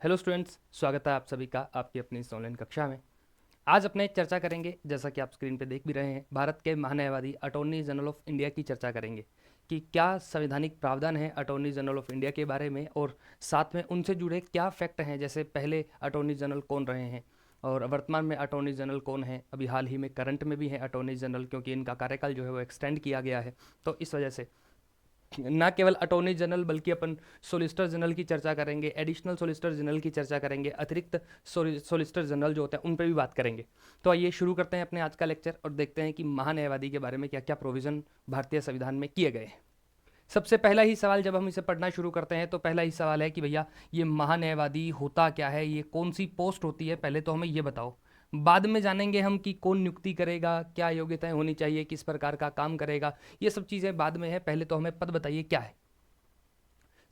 Hello students, स्वागत है आप सभी का आपकी अपनी इस ऑनलाइन कक्षा में। आज अपने चर्चा करेंगे, जैसा कि आप स्क्रीन पे देख भी रहे हैं, भारत के महान्यायवादी अटॉर्नी जनरल ऑफ इंडिया की चर्चा करेंगे कि क्या संवैधानिक प्रावधान है अटॉर्नी जनरल ऑफ इंडिया के बारे में और साथ में उनसे जुड़े क्या फैक्ट हैं, जैसे पहले अटॉर्नी जनरल कौन रहे हैं और वर्तमान में अटॉर्नी जनरल कौन है, अभी हाल ही में करंट में भी है अटॉर्नी जनरल, क्योंकि इनका कार्यकाल जो है वो एक्सटेंड किया गया है। तो इस वजह से ना केवल अटॉर्नी जनरल बल्कि अपन सोलिसिटर जनरल की चर्चा करेंगे, एडिशनल सोलिसिटर जनरल की चर्चा करेंगे, अतिरिक्त सोलिसिटर जनरल जो होते हैं उन पे भी बात करेंगे। तो आइए शुरू करते हैं अपने आज का लेक्चर और देखते हैं कि महान्यायवादी के बारे में क्या क्या प्रोविजन भारतीय संविधान में किए गए हैं। सबसे पहला ही सवाल जब हम इसे पढ़ना शुरू करते हैं तो पहला ही सवाल है कि भैया ये महान्यायवादी होता क्या है, ये कौन सी पोस्ट होती है, पहले तो हमें ये बताओ। बाद में जानेंगे हम कि कौन नियुक्ति करेगा, क्या योग्यताएं होनी चाहिए, किस प्रकार का काम करेगा, ये सब चीज़ें बाद में है। पहले तो हमें पद बताइए क्या है।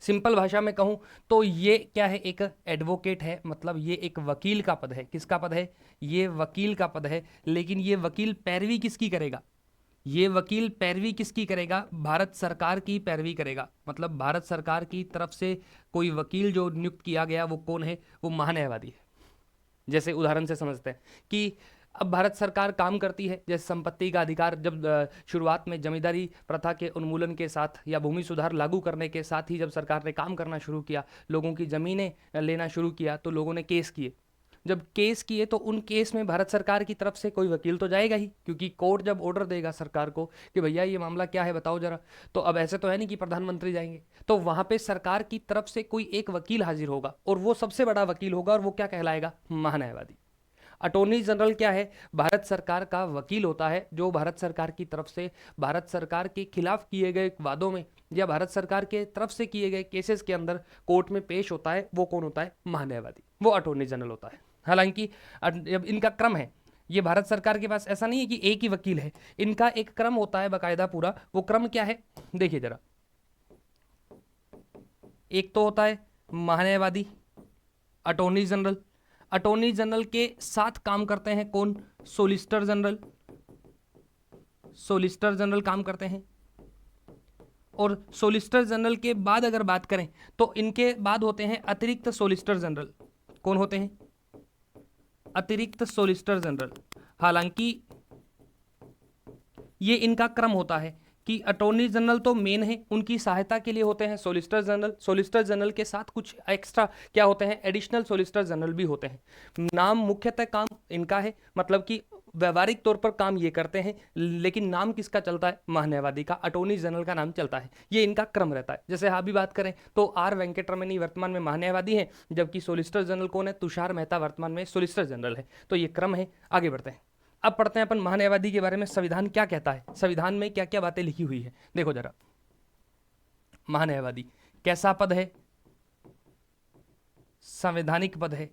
सिंपल भाषा में कहूं तो ये क्या है, एक एडवोकेट है, मतलब ये एक वकील का पद है। किसका पद है? ये वकील का पद है। लेकिन ये वकील पैरवी किसकी करेगा? ये वकील पैरवी किसकी करेगा? भारत सरकार की पैरवी करेगा। मतलब भारत सरकार की तरफ से कोई वकील जो नियुक्त किया गया वो कौन है? वो महान्यायवादी है। जैसे उदाहरण से समझते हैं कि अब भारत सरकार काम करती है, जैसे संपत्ति का अधिकार जब शुरुआत में जमींदारी प्रथा के उन्मूलन के साथ या भूमि सुधार लागू करने के साथ ही जब सरकार ने काम करना शुरू किया, लोगों की जमीनें लेना शुरू किया, तो लोगों ने केस किए। जब केस किए तो उन केस में भारत सरकार की तरफ से कोई वकील तो जाएगा ही, क्योंकि कोर्ट जब ऑर्डर देगा सरकार को कि भैया ये मामला क्या है बताओ जरा, तो अब ऐसे तो है नहीं कि प्रधानमंत्री जाएंगे, तो वहां पे सरकार की तरफ से कोई एक वकील हाजिर होगा और वो सबसे बड़ा वकील होगा और वो क्या कहलाएगा? महान्यायवादी। अटॉर्नी जनरल क्या है? भारत सरकार का वकील होता है, जो भारत सरकार की तरफ से भारत सरकार के खिलाफ किए गए वादों में या भारत सरकार के तरफ से किए गए केसेस के अंदर कोर्ट में पेश होता है। वो कौन होता है? महान्यायवादी। वो अटॉर्नी जनरल होता है। हालांकि जब इनका क्रम है, ये भारत सरकार के पास ऐसा नहीं है कि एक ही वकील है, इनका एक क्रम होता है बाकायदा पूरा। वो क्रम क्या है देखिए जरा। एक तो होता है महान्यायवादी, अटॉर्नी जनरल। अटॉर्नी जनरल के साथ काम करते हैं कौन? Solicitor general. सोलिसिटर जनरल काम करते हैं। और सोलिसिटर जनरल के बाद अगर बात करें तो इनके बाद होते हैं अतिरिक्त सोलिसिटर जनरल। कौन होते हैं? अतिरिक्त सोलिसिटर जनरल। हालांकि ये इनका क्रम होता है कि अटॉर्नी जनरल तो मेन है, उनकी सहायता के लिए होते हैं सोलिसिटर जनरल। सोलिसिटर जनरल के साथ कुछ एक्स्ट्रा क्या होते हैं? एडिशनल सोलिसिटर जनरल भी होते हैं। नाम मुख्यतः काम इनका है, मतलब कि व्यवहारिक तौर पर काम ये करते हैं, लेकिन नाम किसका चलता है? महान्यायवादी का, अटॉर्नी जनरल का नाम चलता है। ये इनका क्रम रहता है। जैसे अभी बात करें तो आर वेंकटरमणी वर्तमान में महान्यायवादी हैं, जबकि सोलिसिटर जनरल कौन है? तुषार मेहता वर्तमान में सोलिसिटर जनरल है। तो ये क्रम है। आगे बढ़ते हैं। अब पढ़ते हैं अपन महान्यायवादी के बारे में, संविधान क्या कहता है, संविधान में क्या क्या बातें लिखी हुई है। देखो जरा, महान्यायवादी कैसा पद है? संवैधानिक पद है।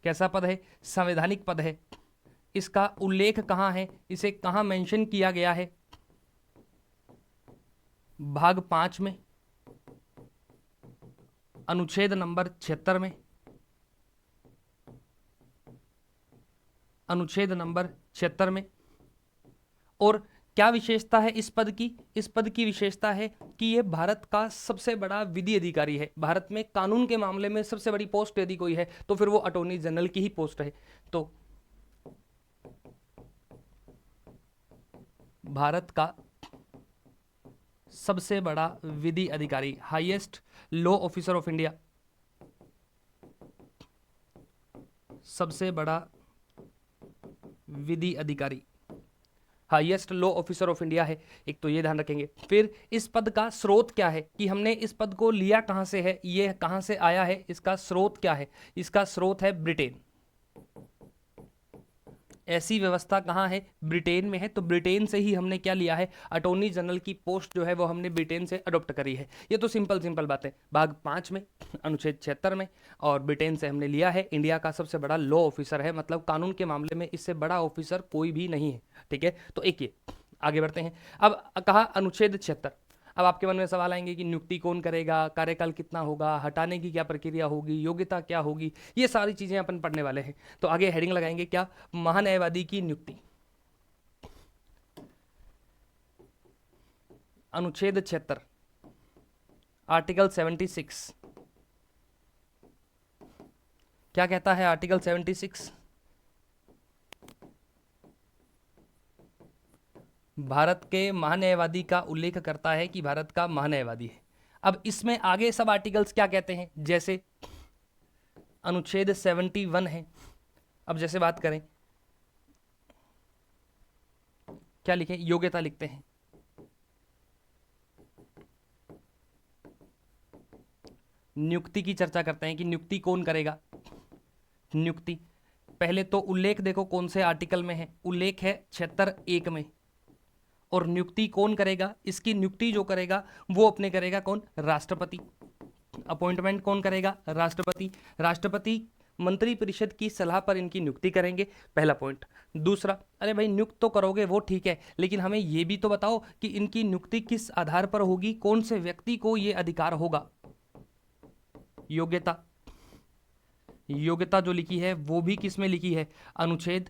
कैसा पद है? संवैधानिक पद है। इसका उल्लेख कहां है? इसे कहां मेंशन किया गया है? भाग 5 में, अनुच्छेद नंबर 76 में। अनुच्छेद नंबर 76 में। और क्या विशेषता है इस पद की? इस पद की विशेषता है कि यह भारत का सबसे बड़ा विधि अधिकारी है। भारत में कानून के मामले में सबसे बड़ी पोस्ट यदि कोई है तो फिर वो अटॉर्नी जनरल की ही पोस्ट है। तो भारत का सबसे बड़ा विधि अधिकारी, highest law officer of India, सबसे बड़ा विधि अधिकारी, highest law officer of India है। एक तो ये ध्यान रखेंगे। फिर इस पद का स्रोत क्या है, कि हमने इस पद को लिया कहां से है, ये कहां से आया है, इसका स्रोत क्या है? इसका स्रोत है ब्रिटेन। ऐसी व्यवस्था कहाँ है? ब्रिटेन में है। तो ब्रिटेन से ही हमने क्या लिया है? अटॉर्नी जनरल की पोस्ट जो है वो हमने ब्रिटेन से अडॉप्ट करी है। ये तो सिंपल सिंपल बात है। भाग 5 में, अनुच्छेद 76 में, और ब्रिटेन से हमने लिया है। इंडिया का सबसे बड़ा लॉ ऑफिसर है, मतलब कानून के मामले में इससे बड़ा ऑफिसर कोई भी नहीं है। ठीक है, तो एक ये। आगे बढ़ते हैं। अब कहा अनुच्छेद 76। अब आपके मन में सवाल आएंगे कि नियुक्ति कौन करेगा, कार्यकाल कितना होगा, हटाने की क्या प्रक्रिया होगी, योग्यता क्या होगी, ये सारी चीजें अपन पढ़ने वाले हैं। तो आगे हेडिंग लगाएंगे क्या? महान्यायवादी की नियुक्ति। अनुच्छेद 76, आर्टिकल 76। क्या कहता है आर्टिकल 76? भारत के महान्यायवादी का उल्लेख करता है कि भारत का महान्यायवादी है। अब इसमें आगे सब आर्टिकल्स क्या कहते हैं, जैसे अनुच्छेद 71 है। अब जैसे बात करें, क्या लिखें, योग्यता लिखते हैं। नियुक्ति की चर्चा करते हैं कि नियुक्ति कौन करेगा। नियुक्ति पहले तो उल्लेख देखो कौन से आर्टिकल में है, उल्लेख है 76(1) में। और नियुक्ति कौन करेगा, इसकी नियुक्ति जो करेगा वो अपने करेगा कौन, राष्ट्रपति। अपॉइंटमेंट कौन करेगा, राष्ट्रपति। राष्ट्रपति मंत्री परिषद की सलाह पर इनकी नियुक्ति करेंगे, पहला पॉइंट। दूसरा, अरे भाई नियुक्त तो करोगे वो ठीक है, लेकिन हमें ये भी तो बताओ कि इनकी नियुक्ति किस आधार पर होगी, कौन से व्यक्ति को ये अधिकार होगा। योग्यता, योग्यता जो लिखी है वो भी किस में लिखी है, अनुच्छेद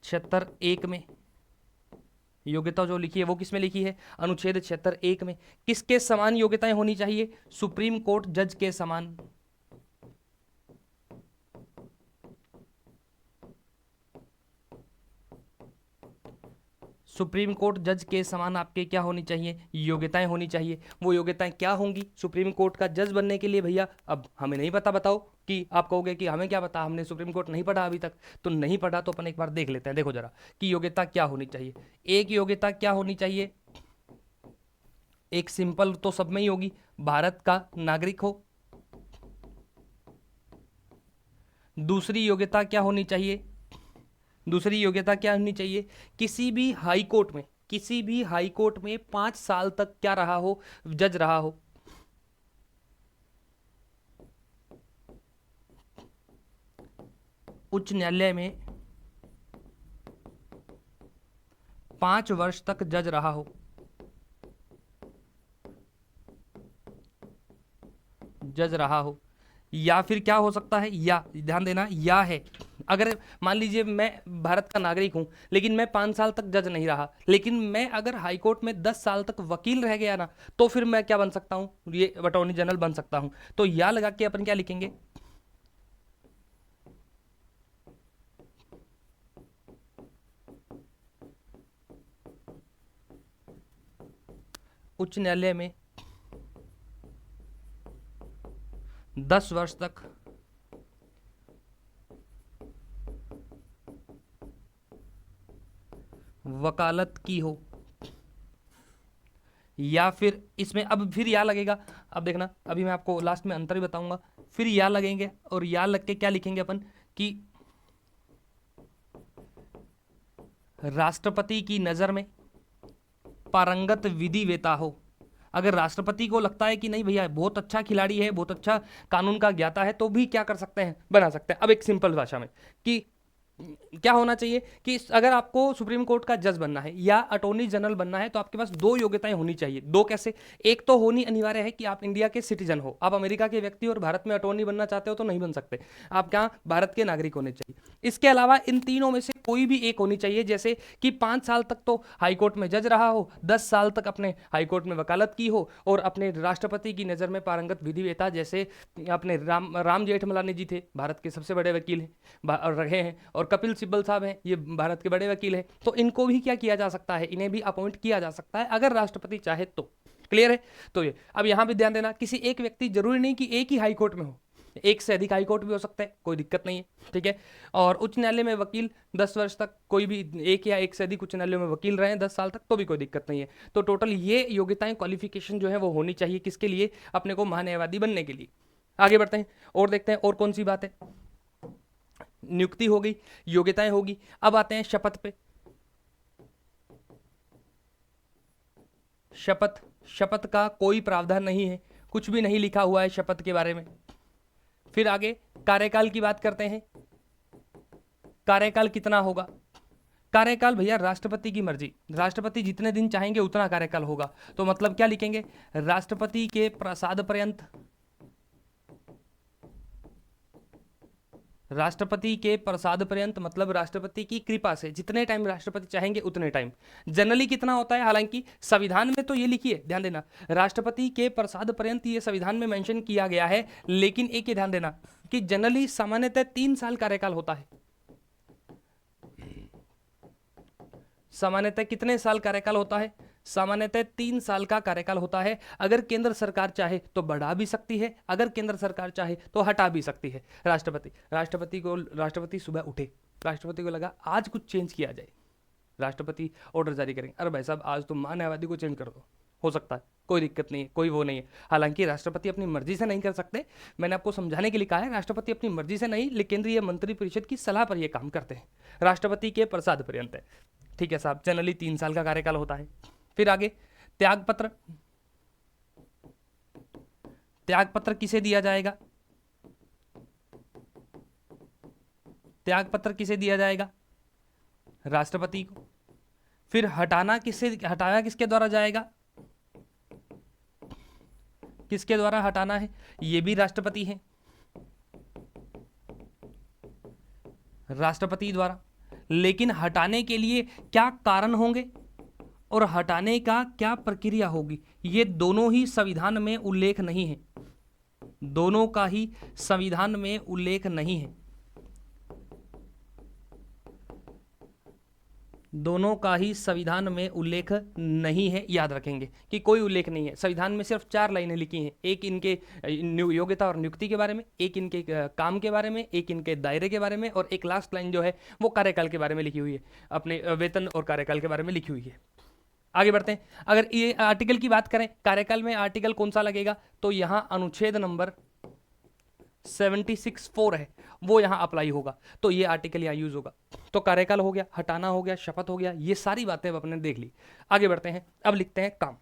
76(1) में। योग्यता जो लिखी है वो किस में लिखी है, अनुच्छेद 76(1) में। किसके समान योग्यताएं होनी चाहिए, सुप्रीम कोर्ट जज के समान। सुप्रीम कोर्ट जज के समान आपके क्या होनी चाहिए, योग्यताएं होनी चाहिए। वो योग्यताएं क्या होंगी सुप्रीम कोर्ट का जज बनने के लिए भैया, अब हमें नहीं पता, बताओ। कि आप कहोगे कि हमें क्या पता, हमने सुप्रीम कोर्ट नहीं पढ़ा अभी तक। तो नहीं पढ़ा तो अपन एक बार देख लेते हैं, देखो जरा कि योग्यता क्या होनी चाहिए। एक योग्यता क्या होनी चाहिए, एक सिंपल तो सब में ही होगी, भारत का नागरिक हो। दूसरी योग्यता क्या होनी चाहिए, दूसरी योग्यता क्या होनी चाहिए, किसी भी हाई कोर्ट में, किसी भी हाई कोर्ट में 5 साल तक क्या रहा हो, जज रहा हो। उच्च न्यायालय में 5 वर्ष तक जज रहा हो, जज रहा हो। या फिर क्या हो सकता है, या ध्यान देना, या है अगर मान लीजिए मैं भारत का नागरिक हूं लेकिन मैं 5 साल तक जज नहीं रहा, लेकिन मैं अगर हाई कोर्ट में 10 साल तक वकील रह गया ना, तो फिर मैं क्या बन सकता हूं, ये अटॉर्नी जनरल बन सकता हूं। तो या लगा के अपन क्या लिखेंगे, उच्च न्यायालय में 10 वर्ष तक वकालत की हो। या फिर इसमें अब फिर या लगेगा, अब देखना अभी मैं आपको लास्ट में अंतर भी बताऊंगा। फिर या लगेंगे और या लग के क्या लिखेंगे अपन कि राष्ट्रपति की नजर में पारंगत विधिवेता हो। अगर राष्ट्रपति को लगता है कि नहीं भैया बहुत अच्छा खिलाड़ी है, बहुत अच्छा कानून का ज्ञाता है, तो भी क्या कर सकते हैं, बना सकते हैं। अब एक सिंपल भाषा में कि क्या होना चाहिए कि अगर आपको सुप्रीम कोर्ट का जज बनना है या अटॉर्नी जनरल बनना है तो आपके पास 2 योग्यताएं होनी चाहिए। 2 कैसे, एक तो होनी अनिवार्य है कि आप इंडिया के सिटीजन हो, आप अमेरिका के व्यक्ति और भारत में अटॉर्नी बनना चाहते हो तो नहीं बन सकते, आप क्या भारत के नागरिक होने चाहिए। इसके अलावा इन तीनों में से कोई भी एक होनी चाहिए, जैसे कि 5 साल तक तो हाईकोर्ट में जज रहा हो, 10 साल तक अपने हाईकोर्ट में वकालत की हो और अपने राष्ट्रपति की नज़र में पारंगत विधिवेता, जैसे अपने राम जेठमलानी जी थे, भारत के सबसे बड़े वकील हैं रहे हैं, और कपिल सिब्बल साहब हैं, ये भारत के बड़े वकील हैं। तो इनको भी क्या किया जा सकता है, इन्हें भी अपॉइंट किया जा सकता है अगर राष्ट्रपति चाहे तो। क्लियर है। तो ये अब यहां भी ध्यान देना, किसी एक व्यक्ति, जरूरी नहीं कि एक ही हाई कोर्ट में हो, एक से अधिक हाई कोर्ट भी हो सकता है, कोई दिक्कत नहीं है, ठीक है। और उच्च न्यायालय में वकील 10 वर्ष तक, कोई भी एक या एक से अधिक उच्च न्यायालय में वकील रहे 10 साल तक, तो भी कोई दिक्कत नहीं है। तो टोटल ये योग्यताएं, क्वालिफिकेशन जो है वो होनी चाहिए, किसके लिए, अपने को महान्यायवादी बनने के लिए। आगे बढ़ते हैं और देखते हैं और कौन सी बात है। नियुक्ति हो गई, योग्यताएं होगी। अब आते हैं शपथ पे। शपथ, शपथ का कोई प्रावधान नहीं है, कुछ भी नहीं लिखा हुआ है शपथ के बारे में। फिर आगे कार्यकाल की बात करते हैं। कार्यकाल कितना होगा, कार्यकाल भैया राष्ट्रपति की मर्जी, राष्ट्रपति जितने दिन चाहेंगे उतना कार्यकाल होगा। तो मतलब क्या लिखेंगे, राष्ट्रपति के प्रसाद पर्यंत राष्ट्रपति के प्रसाद पर्यंत मतलब राष्ट्रपति की कृपा से, जितने टाइम राष्ट्रपति चाहेंगे उतने टाइम। जनरली कितना होता है, हालांकि संविधान में तो ये लिखिए, ध्यान देना, राष्ट्रपति के प्रसाद पर्यंत ये संविधान में मेंशन किया गया है, लेकिन एक ही ध्यान देना कि जनरली सामान्यतः 3 साल कार्यकाल होता है। सामान्यतः कितने साल कार्यकाल होता है? सामान्यतः 3 साल का कार्यकाल होता है। अगर केंद्र सरकार चाहे तो बढ़ा भी सकती है, अगर केंद्र सरकार चाहे तो हटा भी सकती है। राष्ट्रपति सुबह उठे, राष्ट्रपति को लगा आज कुछ चेंज किया जाए, राष्ट्रपति ऑर्डर जारी करेंगे, अरे भाई साहब आज तुम महान्यायवादी को चेंज कर दो, हो सकता है, कोई दिक्कत नहीं है, कोई वो नहीं है। हालांकि राष्ट्रपति अपनी मर्जी से नहीं कर सकते, मैंने आपको समझाने के लिए कहा है, राष्ट्रपति अपनी मर्जी से नहीं, लेकिन केंद्रीय मंत्रिपरिषद की सलाह पर यह काम करते हैं। राष्ट्रपति के प्रसाद पर्यंत है, ठीक है साहब, जनरली 3 साल का कार्यकाल होता है। फिर आगे त्यागपत्र, त्यागपत्र किसे दिया जाएगा? त्यागपत्र किसे दिया जाएगा? राष्ट्रपति को। फिर हटाना किसके द्वारा जाएगा? किसके द्वारा हटाना है? ये भी राष्ट्रपति है, राष्ट्रपति द्वारा। लेकिन हटाने के लिए क्या कारण होंगे और हटाने का क्या प्रक्रिया होगी, ये दोनों ही संविधान में उल्लेख नहीं है, दोनों का ही संविधान में उल्लेख नहीं है, दोनों का ही संविधान में उल्लेख नहीं है। याद रखेंगे कि कोई उल्लेख नहीं है। संविधान में सिर्फ 4 लाइनें लिखी हैं, एक इनके योग्यता और नियुक्ति के बारे में, एक इनके काम के बारे में, एक इनके दायरे के बारे में, और एक लास्ट लाइन जो है वो कार्यकाल के बारे में लिखी हुई है, अपने वेतन और कार्यकाल के बारे में लिखी हुई है। आगे बढ़ते हैं। अगर ये आर्टिकल की बात करें, कार्यकाल में आर्टिकल कौन सा लगेगा, तो यहां अनुच्छेद नंबर 76(4) है, वो यहां अप्लाई होगा, तो ये आर्टिकल यहां यूज होगा। तो कार्यकाल हो गया, हटाना हो गया, शपथ हो गया, ये सारी बातें अपने देख ली। आगे बढ़ते हैं, अब लिखते हैं काम।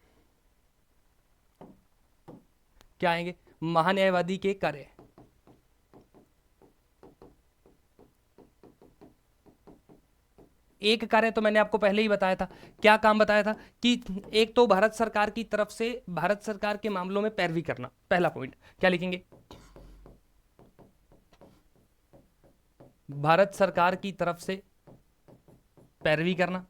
क्या आएंगे? महान्यायवादी के कार्य। एक कार्य तो मैंने आपको पहले ही बताया था, क्या काम बताया था कि एक तो भारत सरकार की तरफ से भारत सरकार के मामलों में पैरवी करना, पहला पॉइंट। क्या लिखेंगे? भारत सरकार की तरफ से पैरवी करना,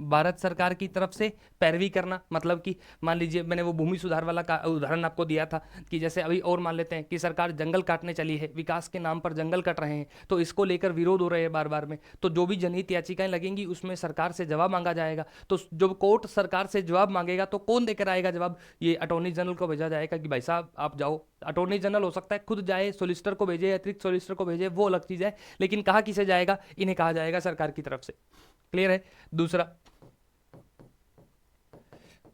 भारत सरकार की तरफ से पैरवी करना मतलब कि मान लीजिए मैंने वो भूमि सुधार वाला का उदाहरण आपको दिया था कि जैसे अभी और मान लेते हैं कि सरकार जंगल काटने चली है, विकास के नाम पर जंगल कट रहे हैं, तो इसको लेकर विरोध हो रहे हैं बार बार में, तो जो भी जनहित याचिकाएं लगेंगी उसमें सरकार से जवाब मांगा जाएगा। तो जब कोर्ट सरकार से जवाब मांगेगा तो कौन देकर आएगा जवाब? ये अटॉर्नी जनरल को भेजा जाएगा कि भाई साहब आप जाओ। अटॉर्नी जनरल हो सकता है खुद जाए, सोलिसिटर को भेजे, अतिरिक्त सोलिसिटर को भेजे, वो अलग चीज है, लेकिन कहा किसे जाएगा? इन्हें कहा जाएगा सरकार की तरफ से। क्लियर है? दूसरा,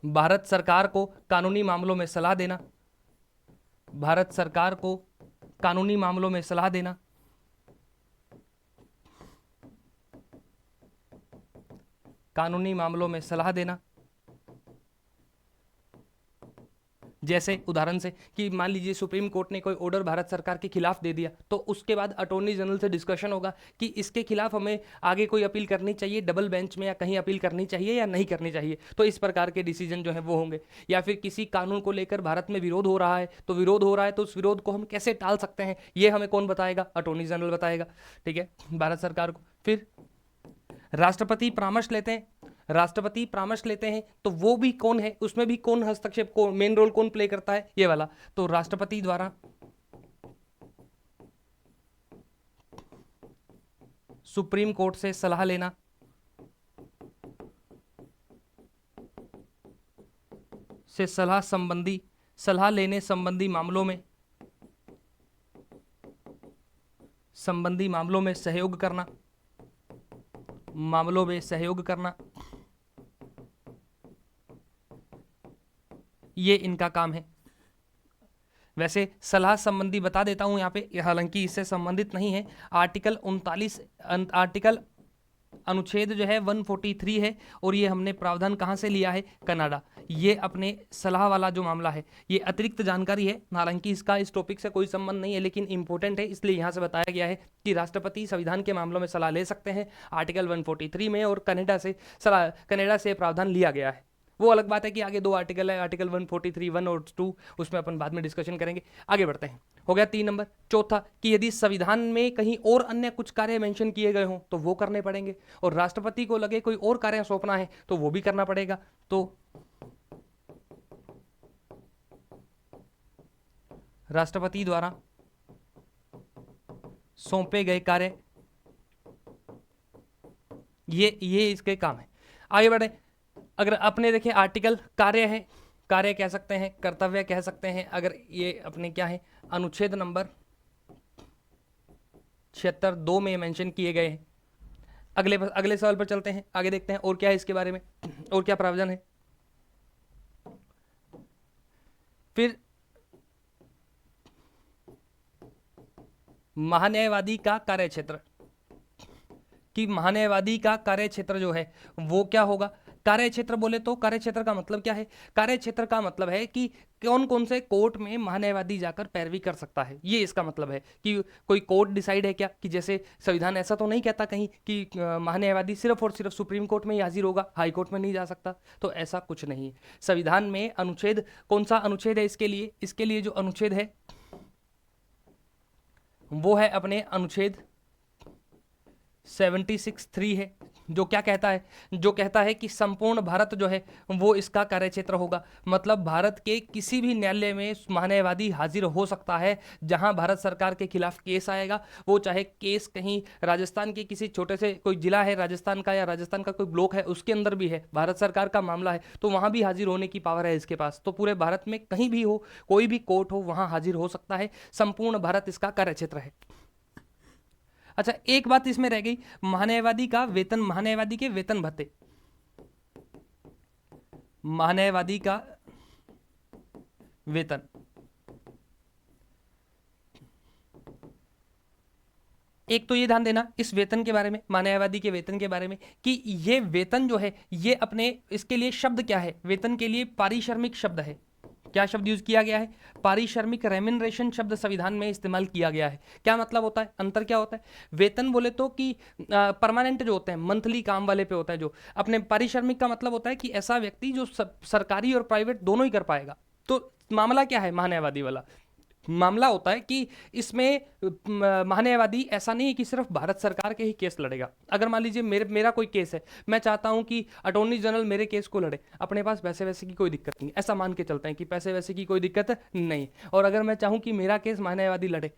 भारत सरकार को कानूनी मामलों में सलाह देना, भारत सरकार को कानूनी मामलों में सलाह देना, कानूनी मामलों में सलाह देना। जैसे उदाहरण से कि मान लीजिए सुप्रीम कोर्ट ने कोई ऑर्डर भारत सरकार के खिलाफ दे दिया, तो उसके बाद अटॉर्नी जनरल से डिस्कशन होगा कि इसके खिलाफ हमें आगे कोई अपील करनी चाहिए डबल बेंच में, या कहीं अपील करनी चाहिए या नहीं करनी चाहिए। तो इस प्रकार के डिसीजन जो है वो होंगे। या फिर किसी कानून को लेकर भारत में विरोध हो रहा है, तो विरोध हो रहा है तो उस विरोध को हम कैसे टाल सकते हैं, ये हमें कौन बताएगा? अटॉर्नी जनरल बताएगा। ठीक है, भारत सरकार को। फिर राष्ट्रपति परामर्श लेते हैं, राष्ट्रपति परामर्श लेते हैं तो वो भी कौन है, उसमें भी कौन हस्तक्षेप, कौन मेन रोल कौन प्ले करता है? ये वाला। तो राष्ट्रपति द्वारा सुप्रीम कोर्ट से सलाह लेना, से सलाह लेने संबंधी मामलों में सहयोग करना, मामलों में सहयोग करना, ये इनका काम है। वैसे सलाह संबंधी बता देता हूं यहां पे, हालांकि इससे संबंधित नहीं है। आर्टिकल 39 अनुच्छेद जो है 143 है, और ये हमने प्रावधान कहां से लिया है? कनाडा। ये अपने सलाह वाला जो मामला है, ये अतिरिक्त जानकारी है, हालांकि इसका इस टॉपिक से कोई संबंध नहीं है, लेकिन इंपॉर्टेंट है, इसलिए यहां से बताया गया है कि राष्ट्रपति संविधान के मामलों में सलाह ले सकते हैं आर्टिकल 143 में, और कनाडा से प्रावधान लिया गया है। वो अलग बात है कि आगे दो आर्टिकल है, आर्टिकल 143 1 और 2, उसमें अपन बाद में डिस्कशन करेंगे। आगे बढ़ते हैं। हो गया 3 नंबर। चौथा कि यदि संविधान में कहीं और अन्य कुछ कार्य मेंशन किए गए हों तो वो करने पड़ेंगे, और राष्ट्रपति को लगे कोई और कार्य सौंपना है तो वो भी करना पड़ेगा। तो राष्ट्रपति द्वारा सौंपे गए कार्य, ये इसके काम है। आगे बढ़े। अगर अपने देखें आर्टिकल कार्य है, कार्य कह सकते हैं, कर्तव्य कह सकते हैं, अगर ये अपने क्या है अनुच्छेद नंबर 76(2) में मेंशन किए गए हैं। अगले सवाल पर चलते हैं, आगे देखते हैं और क्या है इसके बारे में, और क्या प्रावधान है। फिर महान्यायवादी का कार्य क्षेत्र, कि महान्यायवादी का कार्य क्षेत्र जो है वो क्या होगा। कार्य क्षेत्र बोले तो कार्य क्षेत्र का मतलब क्या है? कार्य क्षेत्र का मतलब है कि कौन कौन से कोर्ट में महान्यायवादी जाकर पैरवी कर सकता है, ये इसका मतलब है। कि कोई कोर्ट डिसाइड है क्या, कि जैसे संविधान ऐसा तो नहीं कहता कहीं कि महान्यायवादी सिर्फ और सिर्फ सुप्रीम कोर्ट में ही हाजिर होगा, हाई कोर्ट में नहीं जा सकता, तो ऐसा कुछ नहीं है। संविधान में अनुच्छेद, कौन सा अनुच्छेद है इसके लिए? इसके लिए जो अनुच्छेद है वो है अपने अनुच्छेद 76(3) है, जो क्या कहता है? जो कहता है कि संपूर्ण भारत जो है वो इसका कार्यक्षेत्र होगा। मतलब भारत के किसी भी न्यायालय में महान्यायवादी हाजिर हो सकता है जहां भारत सरकार के खिलाफ केस आएगा, वो चाहे केस कहीं राजस्थान के किसी छोटे से कोई जिला है राजस्थान का, या राजस्थान का कोई ब्लॉक है उसके अंदर भी है, भारत सरकार का मामला है, तो वहां भी हाजिर होने की पावर है इसके पास। तो पूरे भारत में कहीं भी हो, कोई भी कोर्ट हो, वहां हाजिर हो सकता है। संपूर्ण भारत इसका कार्यक्षेत्र है। अच्छा, एक बात इसमें रह गई, महान्यायवादी का वेतन, महान्यायवादी के वेतन भत्ते, महान्यायवादी का वेतन। एक तो ये ध्यान देना इस वेतन के बारे में, महान्यायवादी के वेतन के बारे में, कि ये वेतन जो है ये अपने, इसके लिए शब्द क्या है? वेतन के लिए पारिश्रमिक शब्द है। क्या शब्द यूज किया गया है? पारिश्रमिक, रेम्यूनरेशन शब्द संविधान में इस्तेमाल किया गया है। क्या मतलब होता है, अंतर क्या होता है? वेतन बोले तो कि परमानेंट जो होते हैं, मंथली काम वाले पे होता है जो। अपने पारिश्रमिक का मतलब होता है कि ऐसा व्यक्ति जो सरकारी और प्राइवेट दोनों ही कर पाएगा। तो मामला क्या है महान्यायवादी वाला? मामला होता है कि इसमें महान्यायवादी ऐसा नहीं है कि सिर्फ भारत सरकार के ही केस लड़ेगा। अगर मान लीजिए मेरा कोई केस है, मैं चाहता हूं कि अटॉर्नी जनरल मेरे केस को लड़े, अपने पास पैसे वैसे की कोई दिक्कत नहीं, ऐसा मान के चलते हैं कि पैसे वैसे की कोई दिक्कत नहीं, और अगर मैं चाहूं कि मेरा केस महान्यायवादी लड़े,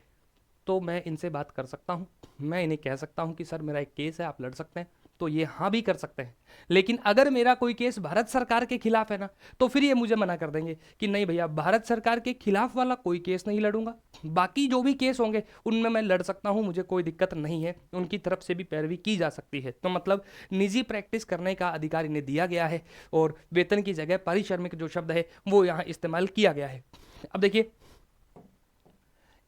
तो मैं इनसे बात कर सकता हूं, मैं इन्हें कह सकता हूं कि सर मेरा एक केस है, आप लड़ सकते हैं, तो ये हाँ भी कर सकते हैं। लेकिन अगर मेरा कोई केस भारत सरकार के खिलाफ है ना, तो फिर ये मुझे मना कर देंगे कि नहीं भैया, भारत सरकार के खिलाफ वाला कोई केस नहीं लड़ूंगा, बाकी जो भी केस होंगे उनमें मैं लड़ सकता हूं, मुझे कोई दिक्कत नहीं है, उनकी तरफ से भी पैरवी की जा सकती है। तो मतलब निजी प्रैक्टिस करने का अधिकार इन्हें दिया गया है, और वेतन की जगह पारिश्रमिक जो शब्द है वो यहाँ इस्तेमाल किया गया है। अब देखिए,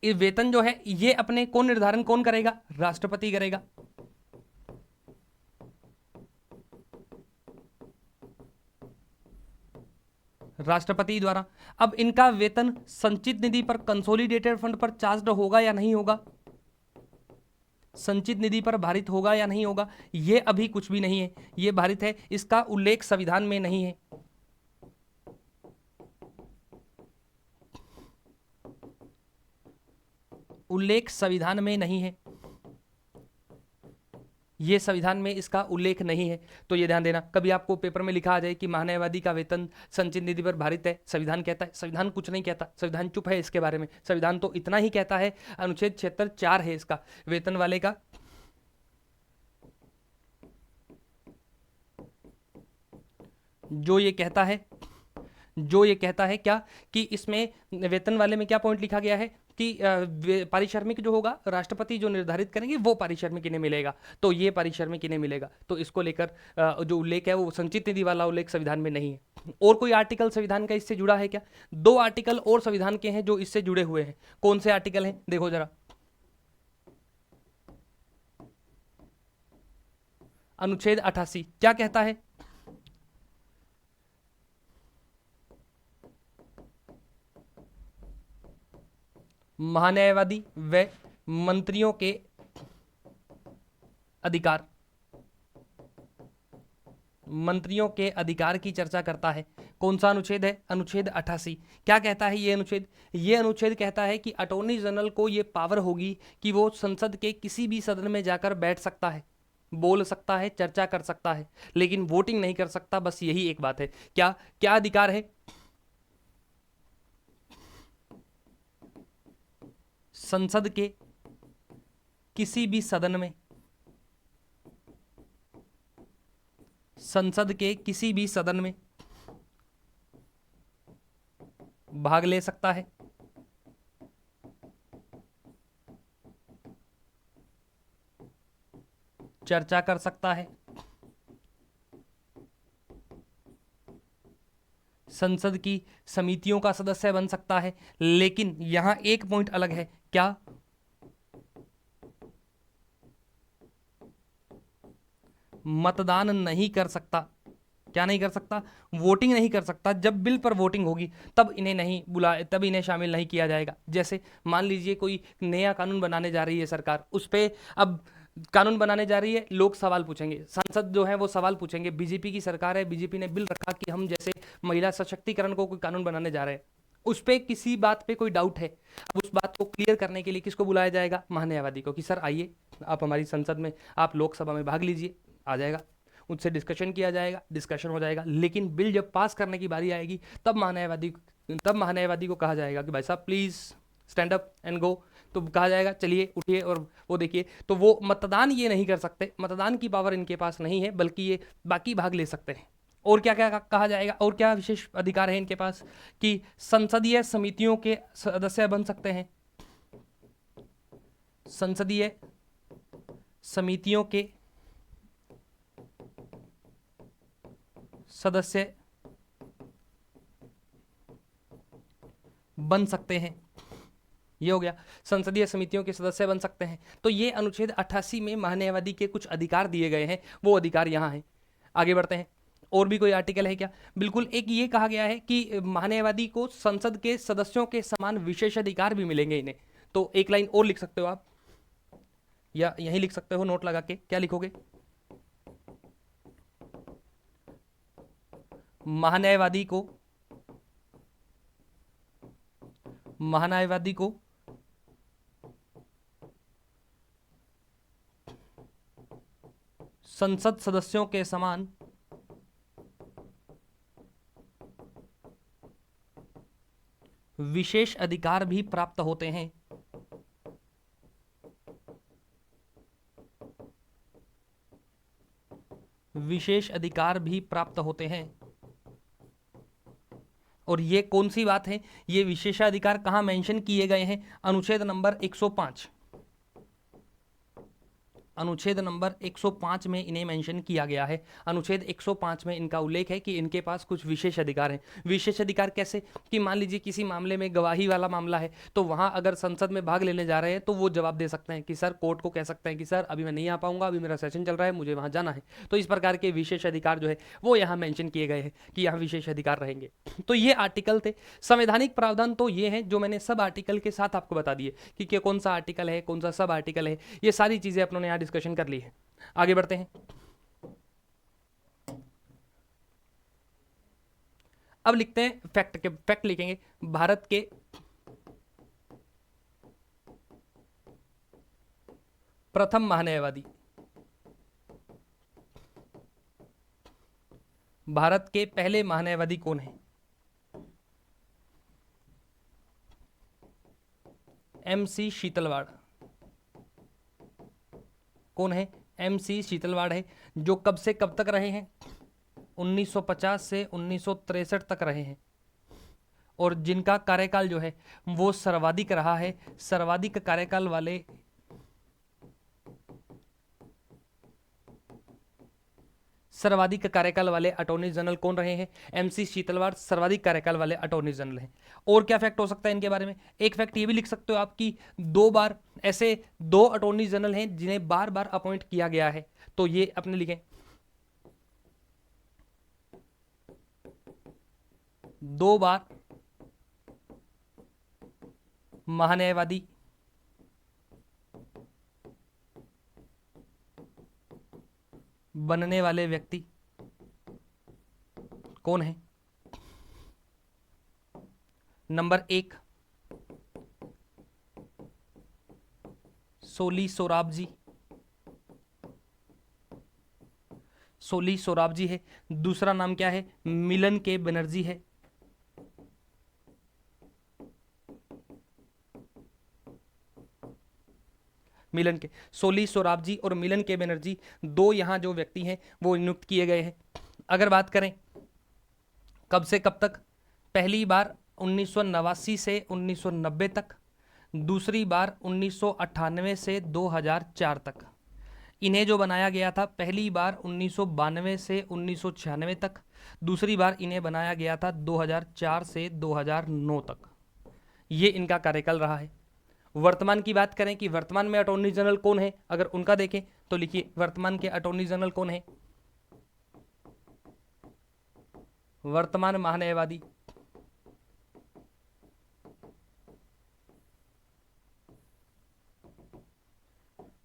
ये वेतन जो है ये अपने कौन निर्धारण कौन करेगा? राष्ट्रपति करेगा। राष्ट्रपति द्वारा। अब इनका वेतन संचित निधि पर, कंसोलिडेटेड फंड पर चार्ज होगा या नहीं होगा? संचित निधि पर भारित होगा या नहीं होगा? ये अभी कुछ भी नहीं है, ये भारित है, इसका उल्लेख संविधान में नहीं है। उल्लेख संविधान में नहीं है, ये संविधान में इसका उल्लेख नहीं है। तो ये ध्यान देना, कभी आपको पेपर में लिखा आ जाए कि महान्यायवादी का वेतन संचित निधि पर भारित है, संविधान कहता है, संविधान कुछ नहीं कहता, संविधान चुप है इसके बारे में। संविधान तो इतना ही कहता है, अनुच्छेद 76(4) है इसका, वेतन वाले का, जो ये कहता है क्या, कि इसमें वेतन वाले में क्या पॉइंट लिखा गया है कि पारिश्रमिक जो होगा राष्ट्रपति जो निर्धारित करेंगे वो पारिश्रमिक इन्हें मिलेगा, तो ये पारिश्रमिक इन्हें मिलेगा। तो इसको लेकर जो उल्लेख है वो संचित निधि वाला उल्लेख संविधान में नहीं है। और कोई आर्टिकल संविधान का इससे जुड़ा है क्या? 2 आर्टिकल और संविधान के हैं जो इससे जुड़े हुए हैं। कौन से आर्टिकल हैं देखो जरा। अनुच्छेद 88 क्या कहता है? महान्यायवादी व मंत्रियों के अधिकार, मंत्रियों के अधिकार की चर्चा करता है। कौन सा अनुच्छेद है? अनुच्छेद 88। क्या कहता है ये अनुच्छेद? ये अनुच्छेद कहता है कि अटॉर्नी जनरल को ये पावर होगी कि वो संसद के किसी भी सदन में जाकर बैठ सकता है, बोल सकता है, चर्चा कर सकता है, लेकिन वोटिंग नहीं कर सकता। बस यही एक बात है। क्या क्या अधिकार है? संसद के किसी भी सदन में, संसद के किसी भी सदन में भाग ले सकता है, चर्चा कर सकता है, संसद की समितियों का सदस्य बन सकता है। लेकिन यहां एक पॉइंट अलग है। क्या? मतदान नहीं कर सकता। क्या नहीं कर सकता? वोटिंग नहीं कर सकता। जब बिल पर वोटिंग होगी तब इन्हें नहीं बुला, तब इन्हें शामिल नहीं किया जाएगा। जैसे मान लीजिए कोई नया कानून बनाने जा रही है सरकार, उस पे अब कानून बनाने जा रही है, लोग सवाल पूछेंगे, सांसद जो है वो सवाल पूछेंगे। बीजेपी की सरकार है, बीजेपी ने बिल रखा कि हम जैसे महिला सशक्तिकरण को कोई कानून बनाने जा रहे हैं, उस पे किसी बात पे कोई डाउट है, अब उस बात को क्लियर करने के लिए किसको बुलाया जाएगा? महान्यायवादी को, कि सर आइए आप हमारी संसद में, आप लोकसभा में भाग लीजिए। आ जाएगा, उससे डिस्कशन किया जाएगा, डिस्कशन हो जाएगा। लेकिन बिल जब पास करने की बारी आएगी तब महान्यायवादी को कहा जाएगा कि भाई साहब please stand up and go. तो कहा जाएगा चलिए उठिए और वो देखिए। तो वो मतदान ये नहीं कर सकते, मतदान की पावर इनके पास नहीं है, बल्कि ये बाकी भाग ले सकते हैं। और क्या क्या कहा जाएगा, और क्या विशेष अधिकार है इनके पास? कि संसदीय समितियों के सदस्य बन सकते हैं, संसदीय समितियों के सदस्य बन सकते हैं। ये हो गया, संसदीय समितियों के सदस्य बन सकते हैं। तो ये अनुच्छेद 88 में महान्यायवादी के कुछ अधिकार दिए गए हैं, वो अधिकार यहाँ हैं। आगे बढ़ते हैं। और भी कोई आर्टिकल है क्या? बिल्कुल, एक ये कहा गया है कि महान्यायवादी को संसद के सदस्यों के समान विशेष अधिकार भी मिलेंगे इन्हें। तो एक लाइन और लिख सकते हो आप, या यहीं लिख सकते हो नोट लगा के। क्या लिखोगे? महान्यायवादी को, महान्यायवादी को संसद सदस्यों के समान विशेष अधिकार भी प्राप्त होते हैं। विशेष अधिकार भी प्राप्त होते हैं। और ये कौन सी बात है? ये विशेषाधिकार कहां मेंशन किए गए हैं? अनुच्छेद नंबर 105, अनुच्छेद नंबर 105 में इन्हें मेंशन किया गया है। अनुच्छेद 105 में इनका उल्लेख है कि इनके पास कुछ विशेष अधिकार हैं। विशेष अधिकार कैसे? कि मान लीजिए किसी मामले में गवाही वाला मामला है, तो वहां अगर संसद में भाग लेने जा रहे हैं तो वो जवाब दे सकते हैं कि सर, कोर्ट को कह सकते हैं कि सर अभी मैं नहीं आ पाऊंगा, अभी मेरा सेशन चल रहा है, मुझे वहां जाना है। तो इस प्रकार के विशेष अधिकार जो है वो यहाँ मेंशन किए गए हैं कि यहाँ विशेष अधिकार रहेंगे। तो ये आर्टिकल थे। संवैधानिक प्रावधान तो ये हैं जो मैंने सब आर्टिकल के साथ आपको बता दिए कि कौन सा आर्टिकल है, कौन सा सब आर्टिकल है। ये सारी चीजें अपनों ने यहाँ डिस्कशन कर ली है। आगे बढ़ते हैं। अब लिखते हैं फैक्ट के, फैक्ट लिखेंगे। भारत के प्रथम महान्यायवादी, भारत के पहले महान्यायवादी कौन है? MC शीतलवाड़। कौन है? MC शीतलवाड़ है, जो कब से कब तक रहे हैं? 1950 से 1963 तक रहे हैं। और जिनका कार्यकाल जो है वो सर्वाधिक रहा है। सर्वाधिक कार्यकाल वाले सर्वाधिक कार्यकाल वाले अटॉर्नी जनरल कौन रहे हैं? MC शीतलवाड़ सर्वाधिक कार्यकाल वाले अटॉर्नी जनरल हैं। और क्या फैक्ट हो सकता है इनके बारे में? एक फैक्ट ये भी लिख सकते हो आप कि 2 बार ऐसे 2 अटॉर्नी जनरल हैं जिन्हें बार बार अपॉइंट किया गया है। तो ये अपने लिखें, 2 बार महान्यायवादी बनने वाले व्यक्ति कौन है? नंबर 1 सोली सोराबजी, सोली सोराबजी है। दूसरा नाम क्या है? मिलन के बनर्जी है। मिलन के, सोली सोराबजी और मिलन के बनर्जी, दो यहां जो व्यक्ति हैं वो नियुक्त किए गए हैं। अगर बात करें कब से कब तक, पहली बार 1989 से 1990 तक, दूसरी बार 1998 से 2004 तक। इन्हें जो बनाया गया था पहली बार 1992 से 1996 तक, दूसरी बार इन्हें बनाया गया था 2004 से 2009 तक। ये इनका कार्यकाल रहा है। वर्तमान की बात करें कि वर्तमान में अटॉर्नी जनरल कौन है, अगर उनका देखें तो लिखिए वर्तमान के अटॉर्नी जनरल कौन है? वर्तमान महान्यायवादी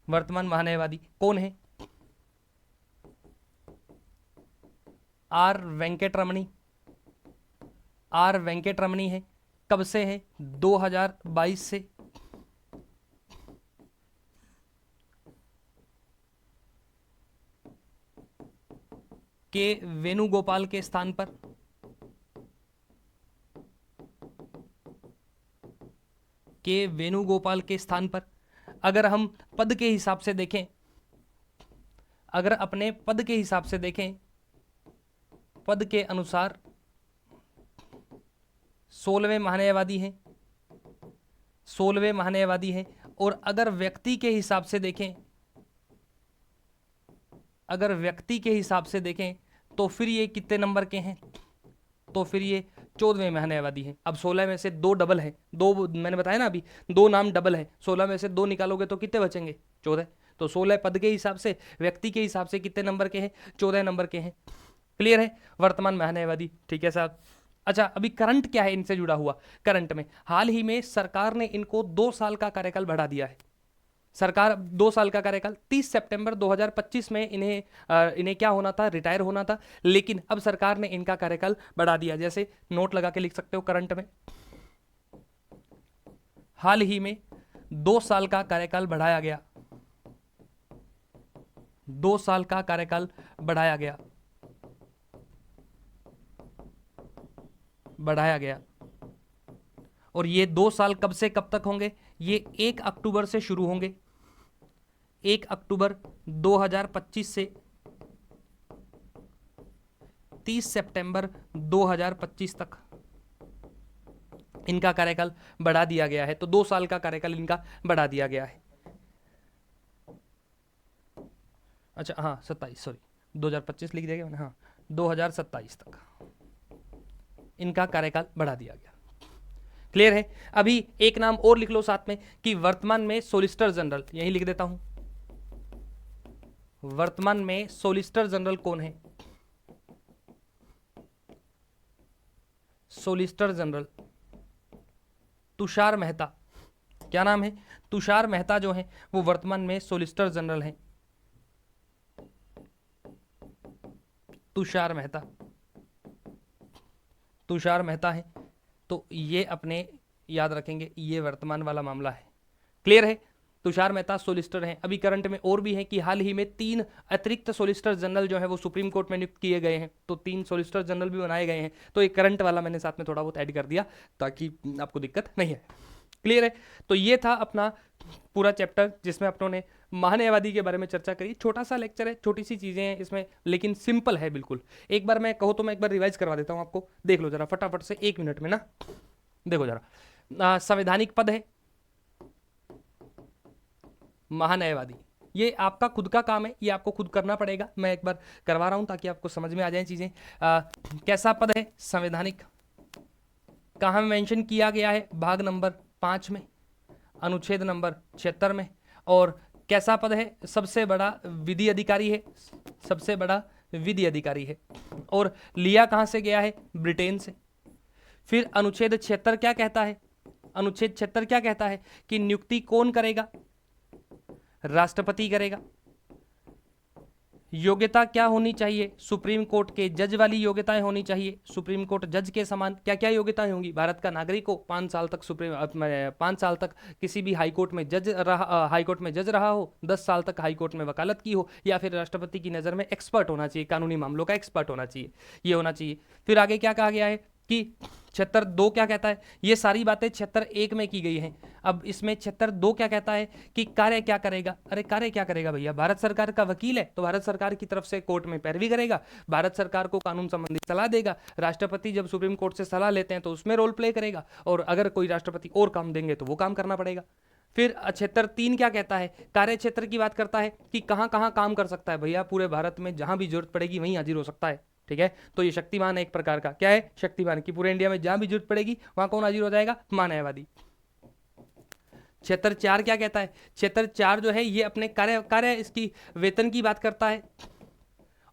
वर्तमान महान्यायवादी कौन है? आर वेंकटरमणी। आर वेंकटरमणी है। कब से है? 2022 से। के वेणुगोपाल के स्थान पर, के वेणुगोपाल के स्थान पर। अगर हम पद के हिसाब से देखें, अगर अपने पद के हिसाब से देखें, पद के अनुसार 16वें महान्यायवादी हैं, 16वें महान्यायवादी हैं। और अगर व्यक्ति के हिसाब से देखें, अगर व्यक्ति के हिसाब से देखें तो फिर ये कितने नंबर के हैं? तो फिर ये 14वें महान्यायवादी हैं। अब 16 में से 2 डबल है, 2 मैंने बताया ना अभी, 2 नाम डबल है। 16 में से 2 निकालोगे तो कितने बचेंगे? 14। तो 16 पद के हिसाब से, व्यक्ति के हिसाब से कितने नंबर के हैं? 14 नंबर के हैं। क्लियर है? वर्तमान महान्यायवादी। ठीक है साहब। अच्छा, अभी करंट क्या है इनसे जुड़ा हुआ? करंट में हाल ही में सरकार ने इनको 2 साल का कार्यकाल बढ़ा दिया है। सरकार 2 साल का कार्यकाल, 30 सितंबर 2025 में इन्हें क्या होना था? रिटायर होना था। लेकिन अब सरकार ने इनका कार्यकाल बढ़ा दिया। जैसे नोट लगा के लिख सकते हो करंट में, हाल ही में 2 साल का कार्यकाल बढ़ाया गया। 2 साल का कार्यकाल बढ़ाया गया, बढ़ाया गया। और ये 2 साल कब से कब तक होंगे? ये 1 अक्टूबर से शुरू होंगे, 1 अक्टूबर 2025 से 30 सितंबर 2025 तक इनका कार्यकाल बढ़ा दिया गया है। तो 2 साल का कार्यकाल इनका बढ़ा दिया गया है। अच्छा हाँ 27, सॉरी 2025 लिख दिया गया, हाँ 2027 तक इनका कार्यकाल बढ़ा दिया गया। क्लियर है? अभी एक नाम और लिख लो साथ में कि वर्तमान में सोलिसिटर जनरल, यही लिख देता हूं, वर्तमान में सोलिसिटर जनरल कौन है? Solicitor general Tushar Mehta. क्या नाम है? तुषार मेहता जो है वो वर्तमान में सोलिसिटर जनरल हैं। तुषार मेहता, तुषार मेहता है। तो ये अपने याद रखेंगे, ये वर्तमान वाला मामला है। क्लियर है? तुषार मेहता सोलिसिटर हैं। अभी करंट में और भी हैं कि हाल ही में 3 अतिरिक्त सोलिसिटर जनरल जो है वो सुप्रीम कोर्ट में नियुक्त किए गए हैं। तो 3 सोलिसिटर जनरल भी बनाए गए हैं। तो ये करंट वाला मैंने साथ में थोड़ा बहुत ऐड कर दिया ताकि आपको दिक्कत नहीं है। क्लियर है? तो ये था अपना पूरा चैप्टर जिसमें अपनों ने महान्यायवादी के बारे में चर्चा करी। छोटा सा लेक्चर है, छोटी सी चीजें हैं इसमें, लेकिन सिंपल है बिल्कुल। एक बार मैं कहूँ तो मैं एक बार रिवाइज करवा देता हूँ आपको, देख लो जरा फटाफट से 1 मिनट में ना। देखो जरा, संवैधानिक पद है महान्यायवादी, ये आपका खुद का काम है, ये आपको खुद करना पड़ेगा। मैं एक बार करवा रहा हूं ताकि आपको समझ में आ जाए चीजें। कैसा पद है? संवैधानिक। कहाँ में मेंशन किया गया है? भाग नंबर 5 में, अनुच्छेद नंबर 76 में। और कैसा पद है? सबसे बड़ा विधि अधिकारी है, सबसे बड़ा विधि अधिकारी है। और लिया कहां से गया है? ब्रिटेन से। फिर अनुच्छेद 76 क्या कहता है? अनुच्छेद 76 क्या कहता है कि नियुक्ति कौन करेगा? राष्ट्रपति करेगा। योग्यता क्या होनी चाहिए? सुप्रीम कोर्ट के जज वाली योग्यताएं होनी चाहिए। सुप्रीम कोर्ट जज के समान क्या क्या योग्यताएं होंगी? भारत का नागरिक हो, 5 साल तक 5 साल तक किसी भी हाई कोर्ट में जज रहा हो, 10 साल तक हाई कोर्ट में वकालत की हो, या फिर राष्ट्रपति की नज़र में एक्सपर्ट होना चाहिए, कानूनी मामलों का एक्सपर्ट होना चाहिए, ये होना चाहिए। फिर आगे क्या कहा गया है कि 76(2) क्या कहता है? ये सारी बातें 76(1) में की गई हैं। अब इसमें 76(2) क्या कहता है कि कार्य क्या करेगा? अरे कार्य क्या करेगा भैया? भारत सरकार का वकील है तो भारत सरकार की तरफ से कोर्ट में पैरवी करेगा, भारत सरकार को कानून संबंधी सलाह देगा। राष्ट्रपति जब सुप्रीम कोर्ट से सलाह लेते हैं तो उसमें रोल प्ले करेगा, और अगर कोई राष्ट्रपति और काम देंगे तो वो काम करना पड़ेगा। फिर 76(3) क्या कहता है? कार्य क्षेत्र की बात करता है कि कहां कहां काम कर सकता है भैया। पूरे भारत में जहां भी जरूरत पड़ेगी वहीं हाजिर हो सकता है, ठीक है। तो ये शक्तिमान है एक प्रकार का। क्या है? शक्तिमान, की पूरे इंडिया में जहां भी जरूरत पड़ेगी वहां कौन हाजिर हो जाएगा? महान्यायवादी। 76(4) क्या कहता है? 76(4) जो है ये अपने कार्य इसकी वेतन की बात करता है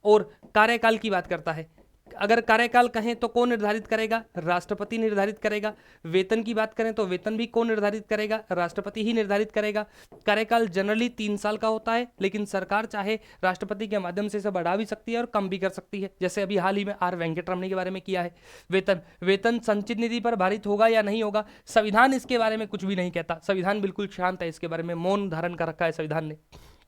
और कार्यकाल की बात करता है। अगर कार्यकाल कहें तो कौन निर्धारित करेगा? राष्ट्रपति निर्धारित करेगा। वेतन की बात करें तो वेतन भी कौन निर्धारित करेगा? राष्ट्रपति ही निर्धारित करेगा। कार्यकाल जनरली 3 साल का होता है, लेकिन सरकार चाहे राष्ट्रपति के माध्यम से इसे बढ़ा भी सकती है और कम भी कर सकती है, जैसे अभी हाल ही में आर वेंकटरमणी के बारे में किया है। वेतन संचित निधि पर भारित होगा या नहीं होगा, संविधान इसके बारे में कुछ भी नहीं कहता। संविधान बिल्कुल शांत है इसके बारे में, मौन धारण कर रखा है संविधान ने।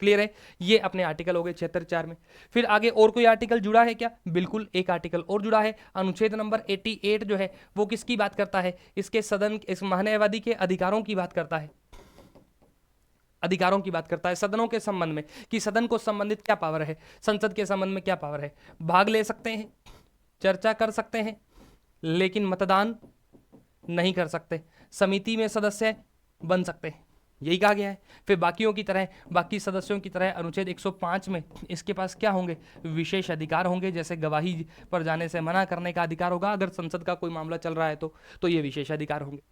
क्लियर है? ये अपने आर्टिकल हो गए 76(4) में। फिर आगे और कोई आर्टिकल जुड़ा है क्या? बिल्कुल एक आर्टिकल और जुड़ा है। अनुच्छेद नंबर 88 जो है वो किसकी बात करता है? इस महान्यायवादी के अधिकारों की बात करता है। अधिकारों की बात करता है सदनों के संबंध में, कि सदन को संबंधित क्या पावर है, संसद के संबंध में क्या पावर है। भाग ले सकते हैं, चर्चा कर सकते हैं, लेकिन मतदान नहीं कर सकते। समिति में सदस्य बन सकते हैं, यही कहा गया है। फिर बाकियों की तरह, बाकी सदस्यों की तरह अनुच्छेद 105 में इसके पास क्या होंगे? विशेष अधिकार होंगे, जैसे गवाही पर जाने से मना करने का अधिकार होगा अगर संसद का कोई मामला चल रहा है तो ये विशेष अधिकार होंगे।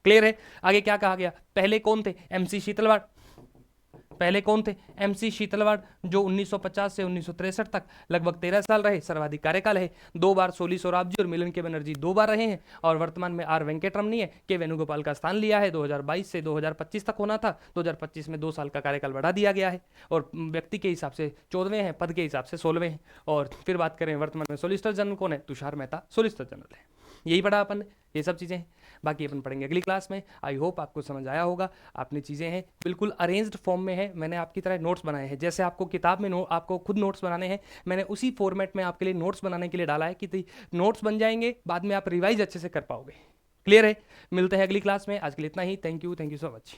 क्लियर है? आगे क्या कहा गया? पहले कौन थे? MC शीतलवाड़। पहले कौन थे? MC शीतलवाड़, जो 1950 से 1963 तक लगभग 13 साल रहे, सर्वाधिक कार्यकाल है। 2 बार सोली सोराबजी और मिलन के बनर्जी 2 बार रहे हैं, और वर्तमान में आर वेंकटरमणी है, के वेणुगोपाल का स्थान लिया है। 2022 से 2025 तक होना था, 2025 में 2 साल का कार्यकाल बढ़ा दिया गया है, और व्यक्ति के हिसाब से 14वें हैं, पद के हिसाब से 16वें हैं। और फिर बात करें वर्तमान में सोलिसिटर जनरल कौन है? तुषार मेहता सोलिसिटर जनरल है। यही पढ़ा अपन ने, ये सब चीज़ें हैं। बाकी अपन पढ़ेंगे अगली क्लास में। आई होप आपको समझ आया होगा। आपने चीज़ें हैं बिल्कुल अरेंज्ड फॉर्म में है, मैंने आपकी तरह नोट्स बनाए हैं। जैसे आपको किताब में आपको खुद नोट्स बनाने हैं, मैंने उसी फॉर्मेट में आपके लिए नोट्स बनाने के लिए डाला है कि नोट्स बन जाएंगे, बाद में आप रिवाइज अच्छे से कर पाओगे। क्लियर है? मिलते हैं अगली क्लास में। आज के लिए इतना ही। Thank you so much.